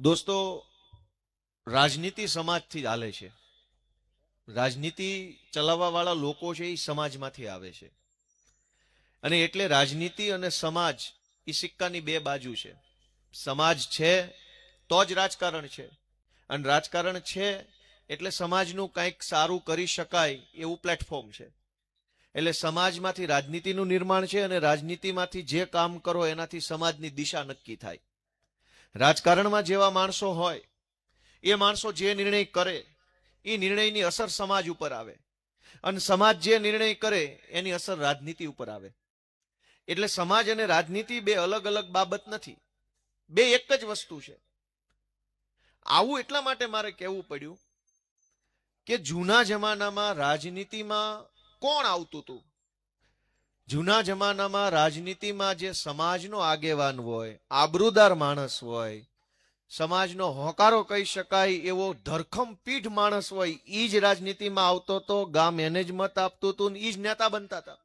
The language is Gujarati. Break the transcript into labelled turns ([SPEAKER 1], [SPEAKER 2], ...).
[SPEAKER 1] દોસ્તો, રાજનીતિ સમાજથી જ હાલે છે. રાજનીતિ ચલાવવા વાળા લોકો છે એ સમાજમાંથી આવે છે. અને એટલે રાજનીતિ અને સમાજ એ સિક્કાની બે બાજુ છે. સમાજ છે તો જ રાજકારણ છે, અને રાજકારણ છે એટલે સમાજનું કંઈક સારું કરી શકાય એવું પ્લેટફોર્મ છે. એટલે સમાજમાંથી રાજનીતિનું નિર્માણ છે, અને રાજનીતિમાંથી જે કામ કરો એનાથી સમાજની દિશા નક્કી થાય. રાજકારણમાં જેવા માણસો હોય એ માણસો જે નિર્ણય કરે એ નિર્ણયની અસર સમાજ ઉપર આવે, અને સમાજ જે નિર્ણય કરે એની અસર રાજનીતિ ઉપર આવે. એટલે સમાજ અને રાજનીતિ બે અલગ અલગ બાબત નથી, બે એક જ વસ્તુ છે. આવું એટલા માટે મારે કહેવું પડ્યું કે જૂના જમાનામાં રાજનીતિમાં કોણ આવતું હતું. જૂના જમાનામાં રાજનીતિમાં જે સમાજનો આગેવાન હોય, આબરૂદાર માણસ હોય, સમાજનો હોકારો કહી શકાય એવો ધરખમ પીઠ માણસ હોય, એ જ રાજનીતિમાં આવતો હતો. ગામ એને જ મત આપતું હતું ને એ જ નેતા બનતા હતા.